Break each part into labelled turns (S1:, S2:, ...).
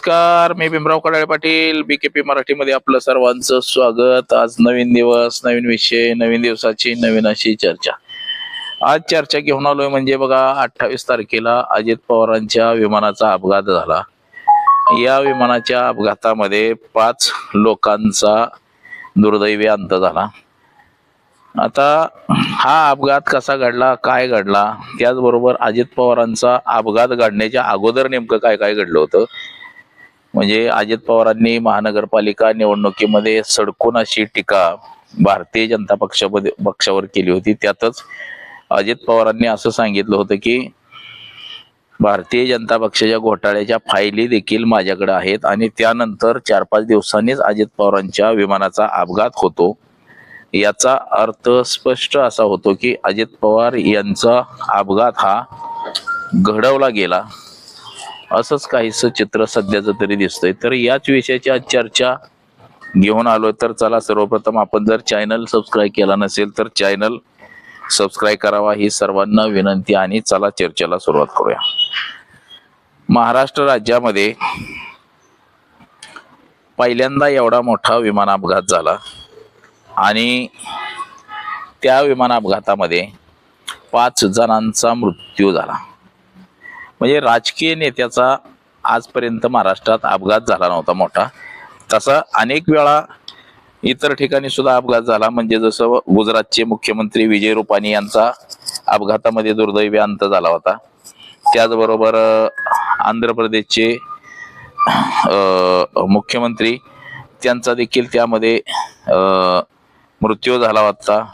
S1: नमस्कार, मी भीमराव कडाळे पाटील, BKP मराठीमध्ये आपलं सर्वांचं स्वागत. आज नवीन दिवस, नवीन विषय, नवीन दिवसाची नवीन अशी चर्चा. आज चर्चा घेऊन आलोय म्हणजे बघा, 28 तारखेला अजित पवारांच्या विमानाचा अपघात झाला. या विमानाच्या अपघातामध्ये 5 लोकांचा दुर्दैवी अंत झाला. आता हा अपघात कसा घडला, काय घडला, त्याचबरोबर अजित पवारांचा अपघात घडण्याच्या अगोदर नेमकं काय काय घडलं होतं, म्हणजे अजित पवारांनी महानगरपालिका निवडणुकीमध्ये सडकून अशी टीका भारतीय जनता पक्षावर केली होती. त्यातच अजित पवारांनी असं सांगितलं होतं की भारतीय जनता पक्षाच्या घोटाळ्याच्या फायली देखील माझ्याकडे आहेत आणि त्यानंतर 4-5 दिवसांनीच अजित पवारांच्या विमानाचा अपघात होतो. याचा अर्थ स्पष्ट असा होतो की अजित पवार यांचा अपघात हा घडवला गेला, असंच काहीसं चित्र सध्याचं तरी दिसतंय. तर याच विषयाची आज चर्चा घेऊन आलोय. तर चला, सर्वप्रथम आपण जर चॅनल सबस्क्राईब केला नसेल तर चॅनल सबस्क्राईब करावा ही सर्वांना विनंती, आणि चला चर्चेला सुरुवात करूया. महाराष्ट्र राज्यामध्ये पहिल्यांदा एवढा मोठा विमान अपघात झाला आणि त्या विमान अपघातामध्ये 5 जणांचा मृत्यू झाला. म्हणजे राजकीय नेत्याचा आजपर्यंत महाराष्ट्रात अपघात झाला नव्हता मोठा. तसा अनेक वेळा इतर ठिकाणी सुद्धा अपघात झाला, म्हणजे जसं गुजरातचे मुख्यमंत्री विजय रुपानी यांचा अपघातामध्ये दुर्दैवी अंत झाला होता. त्याचबरोबर आंध्र प्रदेशचे मुख्यमंत्री त्यांचा देखील त्यामध्ये मृत्यू झाला होता.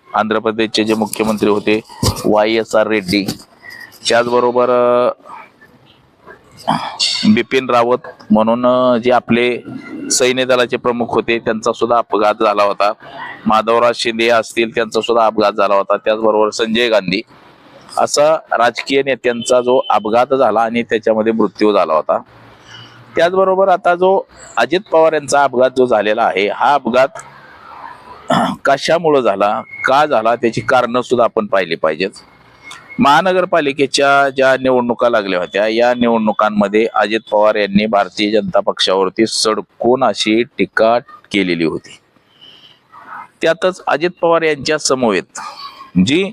S1: आंध्र प्रदेशचे जे मुख्यमंत्री होते YSR रेड्डी, त्याचबरोबर बिपिन रावत म्हणून जे आपले सैन्य दलाचे प्रमुख होते त्यांचा सुद्धा अपघात झाला होता. माधवराज शिंदे असतील, त्यांचा सुद्धा अपघात झाला होता. त्याचबरोबर संजय गांधी, असा राजकीय नेत्यांचा जो अपघात झाला आणि त्याच्यामध्ये मृत्यू झाला होता. त्याचबरोबर आता जो अजित पवार यांचा अपघात जो झालेला आहे, हा अपघात कशामुळे झाला, का झाला, त्याची कारणं सुद्धा आपण पाहिली पाहिजेत. महानगरपालिकेच्या ज्या निवडणुका लागल्या होत्या, या निवडणुकांमध्ये अजित पवार यांनी भारतीय जनता पक्षावरती सडकून अशी टीका केलेली होती. त्यातच अजित पवार यांच्या समवेत जी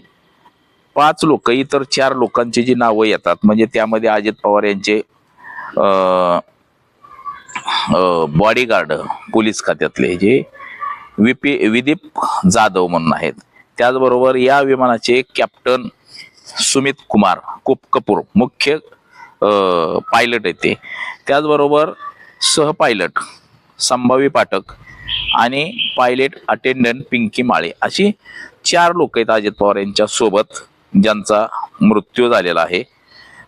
S1: 5 लोक, इतर 4 लोकांची जी नावं येतात, म्हणजे त्यामध्ये अजित पवार यांचे बॉडीगार्ड पोलीस खात्यातले जे विदीप जाधव म्हणून आहेत, त्याचबरोबर या विमानाचे कॅप्टन सुमित कुमार कपूर मुख्य पायलट आहेत ते, त्याचबरोबर सहपायलट संभावी पाठक आणि पायलट अटेंडंट पिंकी माळे, अशी 4 लोक आहेत अजित पवार यांच्या सोबत ज्यांचा मृत्यू झालेला आहे.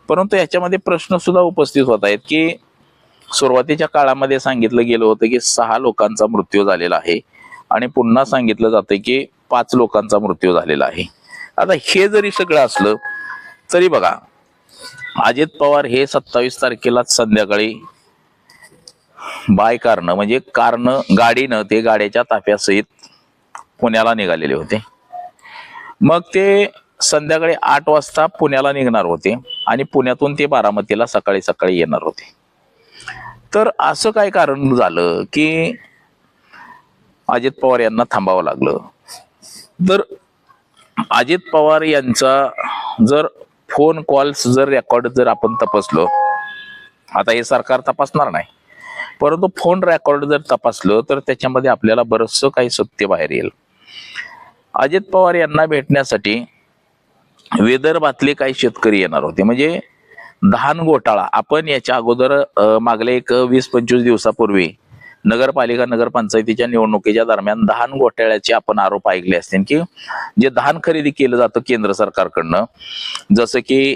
S1: परंतु याच्यामध्ये प्रश्न सुद्धा उपस्थित होत आहेत की सुरुवातीच्या काळामध्ये सांगितलं गेलं होतं की 6 लोकांचा मृत्यू झालेला आहे आणि पुन्हा सांगितलं जातं की 5 लोकांचा मृत्यू झालेला आहे. आता हे जरी सगळं असलं तरी बघा, अजित पवार हे 27 तारखेलाच संध्याकाळी बाय कारनं, म्हणजे गाडीनं ते गाड्याच्या ताफ्यासहित पुण्याला निघालेले होते. मग ते संध्याकाळी 8 वाजता पुण्याला निघणार होते आणि पुण्यातून ते बारामतीला सकाळी सकाळी येणार होते. तर असं काय कारण झालं की अजित पवार यांना थांबावं लागलं? तर अजित पवार यांचा जर फोन कॉल्स जर रेकॉर्ड जर आपण तपासलो, आता हे सरकार तपासणार नाही, परंतु फोन रेकॉर्ड जर तपासलं तर त्याच्यामध्ये आपल्याला बरंचसं काही सत्य बाहेर येईल. अजित पवार यांना भेटण्यासाठी विदर्भातले काही शेतकरी येणार होते. म्हणजे धान घोटाळा, आपण याच्या अगोदर मागले एक 20-25 दिवसापूर्वी नगरपालिका नगरपंचायतीच्या निवडणुकीच्या दरम्यान धान घोटाळ्याचे आपण आरोप ऐकले असतील की जे धान खरेदी केलं जातं केंद्र सरकारकडनं, जसं की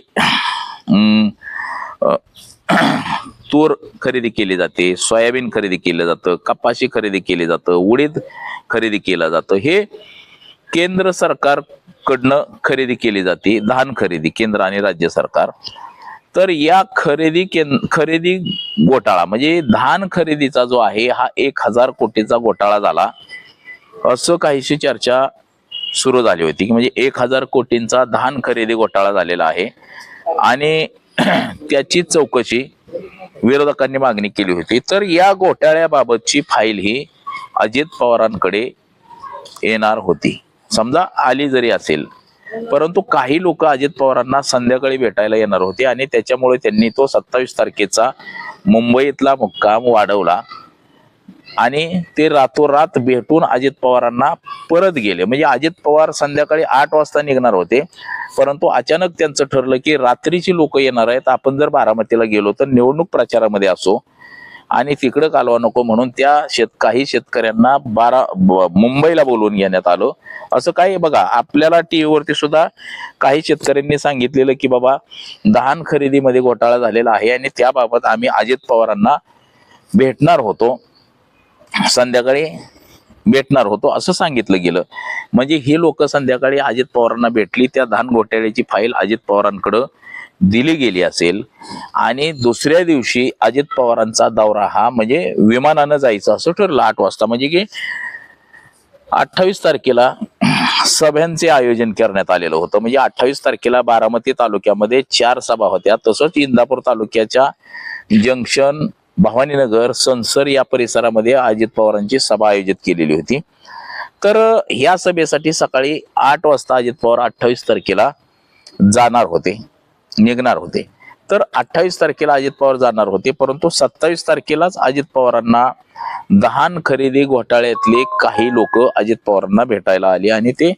S1: तूर खरेदी केली जाते, सोयाबीन खरेदी केलं जातं, कपाशी खरेदी केली जातं, उडीद खरेदी केलं जातं, हे केंद्र सरकारकडनं खरेदी केली जाते, धान खरेदी केंद्र आणि राज्य सरकार. तर या खरेदी घोटाळा, म्हणजे धान खरेदीचा जो आहे हा 1000 कोटीचा घोटाळा झाला, असं काहीशी चर्चा सुरू झाली होती की म्हणजे 1000 कोटींचा धान खरेदी घोटाळा झालेला आहे आणि त्याची चौकशी विरोधकांनी मागणी केली होती. तर या घोटाळ्याबाबतची फाईल ही अजित पवारांकडे येणार होती. समजा आली जरी असेल, परंतु काही लोक अजित पवारांना संध्याकाळी भेटायला येणार होते आणि त्याच्यामुळे त्यांनी तो 27 तारखेचा मुंबईतला मुक्काम वाढवला आणि ते रातोरात भेटून अजित पवारांना परत गेले. म्हणजे अजित पवार संध्याकाळी 8 वाजता निघणार होते, परंतु अचानक त्यांचं ठरलं की रात्रीची लोक येणार आहेत, आपण जर बारामतीला गेलो तर निवडणूक प्रचारामध्ये असो आणि तिकडं कालवा नको, म्हणून त्या काही शेतकऱ्यांना मुंबईला बोलवून घेण्यात आलं. असं काही बघा, आपल्याला टीव्हीवरती सुद्धा काही शेतकऱ्यांनी सांगितलेलं की बाबा धान खरेदीमध्ये घोटाळा झालेला आहे आणि त्याबाबत आम्ही अजित पवारांना भेटणार होतो, संध्याकाळी भेटणार होतो असं सांगितलं गेलं. म्हणजे ही लोक संध्याकाळी अजित पवारांना भेटली, त्या धान घोटाळ्याची फाईल अजित पवारांकडं दिली गेली असेल आणि दुसऱ्या दिवशी अजित पवारांचा दौरा हा म्हणजे विमानानं जायचं असं ठरलं 8 वाजता. म्हणजे की 28 तारखेला सभ्यांचे आयोजन करण्यात आलेलं होतं. म्हणजे 28 तारखेला बारामती तालुक्यामध्ये 4 सभा होत्या. तसंच इंदापूर तालुक्याच्या जंक्शन, भवानीनगर, संसर या परिसरामध्ये अजित पवारांची सभा आयोजित केलेली होती. तर या सभेसाठी सकाळी 8 वाजता अजित पवार 28 तारखेला जाणार होते, निघणार होते. तर 28 तारखेला अजित पवार जाणार होते, परंतु 27 तारखेलाच अजित पवारांना धान खरेदी घोटाळ्यातले काही लोक अजित पवारांना भेटायला आले आणि ते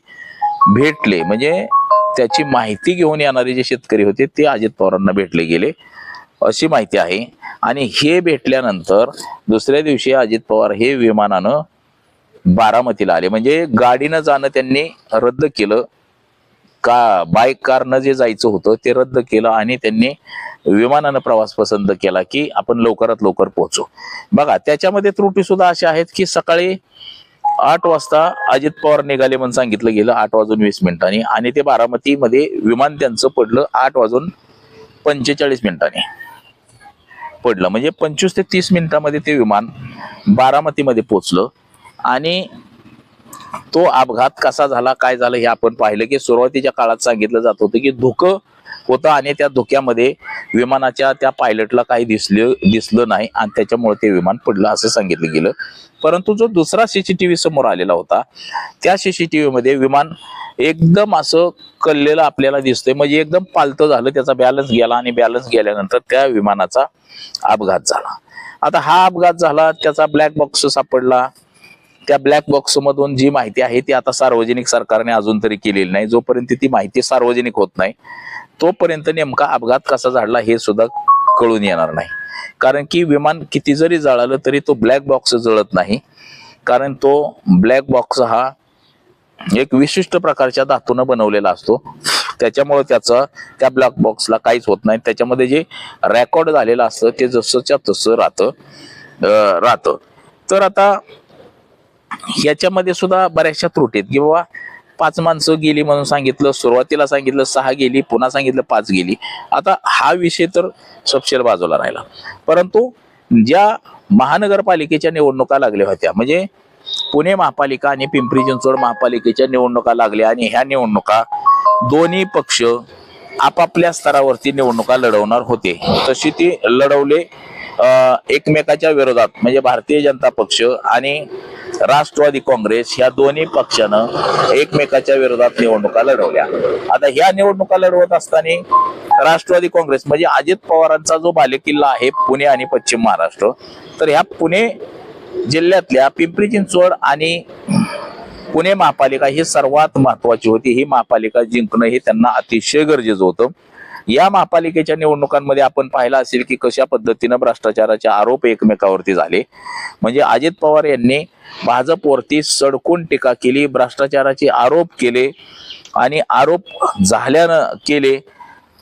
S1: भेटले. म्हणजे त्याची माहिती घेऊन येणारे जे शेतकरी होते ते अजित पवारांना भेटले गेले अशी माहिती आहे. आणि हे भेटल्यानंतर दुसऱ्या दिवशी अजित पवार हे विमानानं बारामतीला आले. म्हणजे गाडीनं जाणं त्यांनी रद्द केलं, बाईक कारनं जे जायचं होतं ते रद्द केलं आणि त्यांनी विमानानं प्रवास पसंत केला की आपण लवकरात लवकर पोहोचू. बघा, त्याच्यामध्ये त्रुटी सुद्धा अशा आहेत की सकाळी 8 वाजता अजित पवार निघाले म्हणून सांगितलं गेलं 8:20 आणि ते बारामतीमध्ये विमान त्यांचं पडलं 8:45 पडलं. म्हणजे 25 ते 30 मिनिटांमध्ये ते विमान बारामतीमध्ये पोहोचलं. आणि तो अपघात कसा झाला, काय झालं हे आपण पाहिलं की सुरुवातीच्या काळात सांगितलं जात होतं की धुकं होतं आणि त्या धुक्यामध्ये विमानाच्या त्या पायलटला काही दिसलं नाही आणि त्याच्यामुळे ते विमान पडलं असं सांगितलं गेलं. परंतु जो दुसरा सीसीटीव्ही समोर आलेला होता त्या सीसीटीव्ही मध्ये विमान एकदम असं कललेलं आपल्याला दिसतंय. म्हणजे एकदम पालतं झालं, त्याचा बॅलन्स गेला आणि बॅलन्स गेल्यानंतर त्या विमानाचा अपघात झाला. आता हा अपघात झाला, त्याचा ब्लॅक बॉक्स सापडला. त्या ब्लॅक बॉक्स मधून जी माहिती आहे ती आता सार्वजनिक सरकारने अजून तरी केलेली नाही. जोपर्यंत ती माहिती सार्वजनिक होत नाही तोपर्यंत नेमका अपघात कसा झाला हे सुद्धा कळून येणार नाही. कारण की विमान किती जरी जळालं तरी तो ब्लॅक बॉक्स जळत नाही, कारण तो ब्लॅक बॉक्स हा एक विशिष्ट प्रकारच्या धातूनं बनवलेला असतो. त्याच्यामुळे त्या ब्लॅक बॉक्सला काहीच होत नाही. त्याच्यामध्ये जे रेकॉर्ड झालेलं असतं ते जसंच्या तसं राहतं. तर आता याच्यामध्ये सुद्धा बऱ्याचशा त्रुटी आहेत की बाबा 5 माणसं गेली म्हणून सांगितलं, सुरुवातीला सांगितलं 6 गेली, पुन्हा सांगितलं 5 गेली. आता हा विषय तर सपशेल बाजूला राहिला. परंतु ज्या महानगरपालिकेच्या निवडणुका लागल्या होत्या, म्हणजे पुणे महापालिका आणि पिंपरी चिंचवड महापालिकेच्या निवडणुका लागल्या आणि ह्या निवडणुका दोन्ही पक्ष आपापल्या स्तरावरती निवडणुका लढवणार होते. तशी ती लढवले एकमेकाच्या विरोधात. म्हणजे भारतीय जनता पक्ष आणि राष्ट्रवादी काँग्रेस ह्या दोन्ही पक्षानं एकमेकाच्या विरोधात निवडणुका लढवल्या. आता ह्या निवडणुका लढवत असताना राष्ट्रवादी काँग्रेस म्हणजे अजित पवारांचा जो बालेकिल्ला आहे पुणे आणि पश्चिम महाराष्ट्र, तर ह्या पुणे जिल्ह्यातल्या पिंपरी चिंचवड आणि पुणे महापालिका ही सर्वात महत्वाची होती. ही महापालिका जिंकणं हे त्यांना अतिशय गरजेचं होतं. या महापालिकेच्या निवडणुकांमध्ये आपण पाहिलं असेल की कशा पद्धतीनं भ्रष्टाचाराचे आरोप एकमेकावरती झाले. म्हणजे अजित पवार यांनी भाजपवरती सडकून टीका केली, भ्रष्टाचाराचे आरोप केले आणि आरोप झाल्यानं केले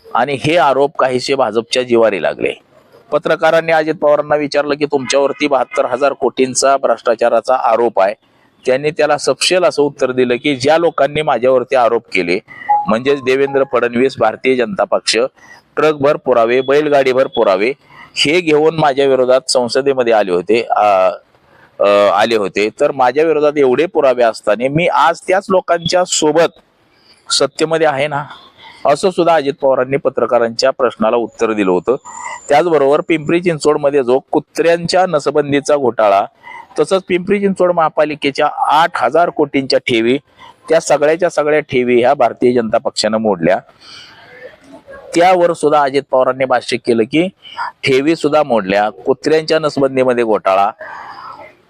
S1: आणि हे आरोप काहीसे भाजपच्या जिवारी लागले. पत्रकारांनी अजित पवारांना विचारलं की तुमच्यावरती 72,000 कोटींचा भ्रष्टाचाराचा आरोप आहे. त्यांनी त्याला सपशेल असं उत्तर दिलं की ज्या लोकांनी माझ्यावरती आरोप केले म्हणजेच देवेंद्र फडणवीस, भारतीय जनता पक्ष, ट्रकभर पुरावे, बैलगाडीभर पुरावे हे घेऊन माझ्या विरोधात संसदेमध्ये आले होते. तर माझ्या विरोधात एवढे पुरावे असताना मी आज त्याच लोकांच्या सोबत सत्तेमध्ये आहे ना. असं सुद्धा अजित पवारांनी पत्रकारांच्या प्रश्नाला उत्तर दिलं होतं. त्याचबरोबर पिंपरी चिंचवडमध्ये जो कुत्र्यांच्या नसबंदीचा घोटाळा, तसंच पिंपरी चिंचवड महापालिकेच्या 8,000 कोटींच्या ठेवी, त्या सगळ्याच्या सगळ्या ठेवी ह्या भारतीय जनता पक्षानं मोडल्या. त्यावर सुद्धा अजित पवारांनी भाष्य केलं की ठेवी सुद्धा मोडल्या, कुत्र्यांच्या नसबंदीमध्ये घोटाळा,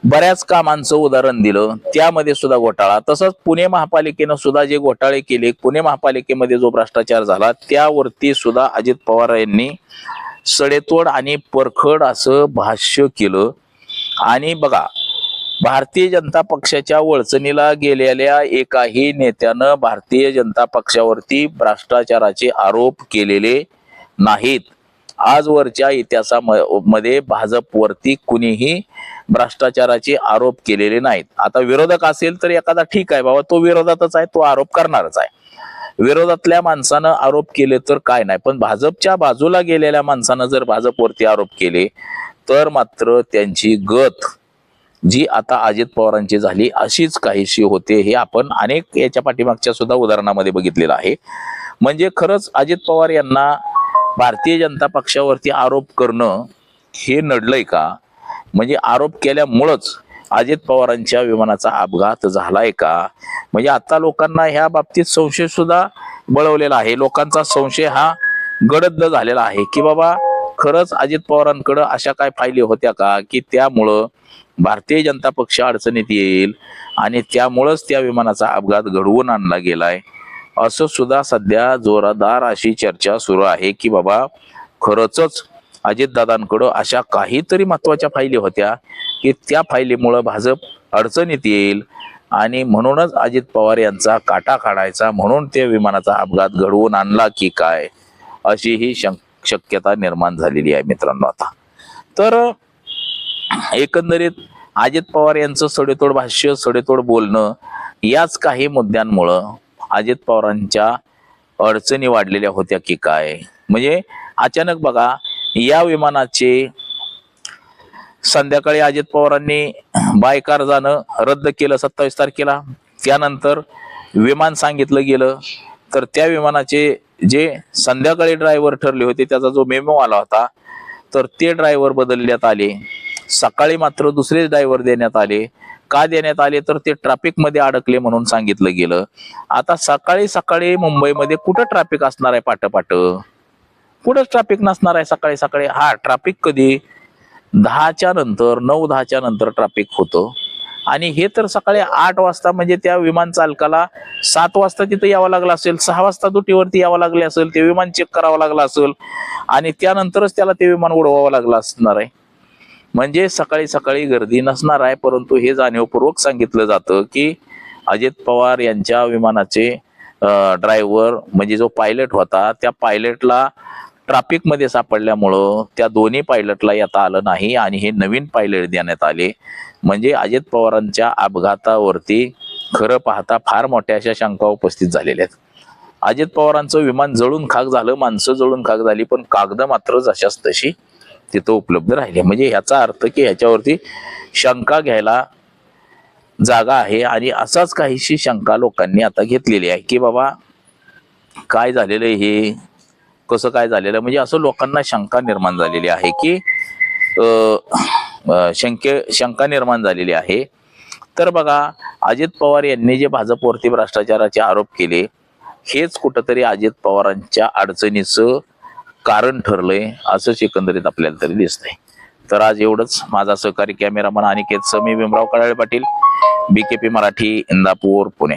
S1: बऱ्याच कामांचं उदाहरण दिलं, त्यामध्ये सुद्धा घोटाळा. तसंच पुणे महापालिकेनं सुद्धा जे घोटाळे केले, पुणे महापालिकेमध्ये जो भ्रष्टाचार झाला त्यावरती सुद्धा अजित पवार यांनी सडेतोड आणि परखड असं भाष्य केलं. आणि बघा, भारतीय जनता पक्षाच्या वळचणीला गेलेल्या एकाही नेत्यानं भारतीय जनता पक्षावरती भ्रष्टाचाराचे आरोप केलेले नाहीत. आजवरच्या इतिहासामध्ये भाजपवरती कुणीही भ्रष्टाचाराचे आरोप केलेले नाहीत. आता विरोधक असेल तर एखादा ठीक आहे बाबा, तो विरोधातच आहे, तो आरोप करणारच आहे. विरोधातल्या माणसानं आरोप केले तर काय नाही, पण भाजपच्या बाजूला गेलेल्या माणसानं जर भाजपवरती आरोप केले तर मात्र त्यांची गत जी आता अजित पवारांची झाली अशीच काहीशी होते. हे आपण अनेक याच्या पाठीमागच्या सुद्धा उदाहरणामध्ये बघितलेलं आहे. म्हणजे खरंच अजित पवार यांना भारतीय जनता पक्षावरती आरोप करणं हे नडलंय का? म्हणजे आरोप केल्यामुळंच अजित पवारांच्या विमानाचा अपघात झालाय का? म्हणजे आता लोकांना ह्या बाबतीत संशय सुद्धा बळवलेला आहे. लोकांचा संशय हा गडद झालेला आहे की बाबा खरंच अजित पवारांकडे अशा काय फायली होत्या का की त्यामुळं भारतीय जनता पक्ष अडचणीत येईल आणि त्यामुळंच त्या विमानाचा अपघात घडवून आणला गेलाय, असं सुद्धा सध्या जोरदार अशी चर्चा सुरू आहे की बाबा खरंच अजितदादांकडं अशा काहीतरी महत्वाच्या फायली होत्या की त्या फायलीमुळं भाजप अडचणीत येईल आणि म्हणूनच अजित पवार यांचा काटा काढायचा म्हणून त्या विमानाचा अपघात घडवून आणला की काय, अशी ही शक्यता निर्माण झालेली आहे मित्रांनो. आता तर एकंदरीत अजित पवार यांचं सडेतोड भाष्य, सडेतोड बोलणं, याच काही मुद्द्यांमुळं अजित पवारांच्या अडचणी वाढलेल्या होत्या की काय. म्हणजे अचानक बघा, या विमानाचे संध्याकाळी अजित पवारांनी बाय कार जाणं रद्द केलं 27 तारखेला. त्यानंतर विमान सांगितलं गेलं तर त्या विमानाचे जे संध्याकाळी ड्रायव्हर ठरले होते त्याचा जो मेमो आला होता तर ते ड्रायव्हर बदलण्यात आले. सकाळी मात्र दुसरे ड्रायव्हर देण्यात आले. का देण्यात आले तर ते ट्रॅफिक मध्ये अडकले म्हणून सांगितलं गेलं. आता सकाळी सकाळी मुंबईमध्ये कुठं ट्रॅफिक असणार आहे? पाट कुठंच ट्रॅफिक नसणार आहे सकाळी सकाळी. हा, ट्रॅफिक कधी 10च्या नंतर, 9-10च्या नंतर ट्रॅफिक होतं. आणि हे तर सकाळी 8 वाजता, म्हणजे त्या विमान चालकाला 7 वाजता तिथं यावं लागलं असेल, 6 वाजता दुटीवरती यावं लागले असेल, ते विमान चेक करावं लागलं असेल आणि त्यानंतरच त्याला ते विमान उडवावं लागलं असणार आहे. म्हणजे सकाळी सकाळी गर्दी नसणार आहे. परंतु हे जाणीवपूर्वक सांगितलं जातं की अजित पवार यांच्या विमानाचे ड्रायव्हर म्हणजे जो पायलट होता त्या पायलटला ट्रॅफिक मध्ये सापडल्यामुळं त्या दोन्ही पायलटला येता आलं नाही आणि हे नवीन पायलट देण्यात आले. म्हणजे अजित पवारांच्या अपघातावरती खरं पाहता फार मोठ्या अशा शंका उपस्थित झालेल्या आहेत. अजित पवारांचं विमान जळून खाक झालं, माणसं जळून खाक झाली, पण कागद मात्र जशाच तशी तिथं उपलब्ध राहिले. म्हणजे ह्याचा अर्थ की ह्याच्यावरती शंका घ्यायला जागा आहे. आणि असाच काहीशी शंका लोकांनी आता घेतलेली आहे की बाबा काय झालेलं, हे कसं काय झालेलं, म्हणजे असं लोकांना शंका निर्माण झालेली आहे की शंका निर्माण झालेली आहे. तर बघा, अजित पवार यांनी जे भाजपवरती भ्रष्टाचाराचे आरोप केले हेच कुठंतरी अजित पवारांच्या अडचणीचं कारण ठरलंय, असंच एकंदरीत आपल्याला तरी दिसतंय. तर आज एवढंच. माझा सहकारी कॅमेरामन अनिकेत समी, भीमराव कडाळे पाटील, BKP मराठी, इंदापूर, पुणे.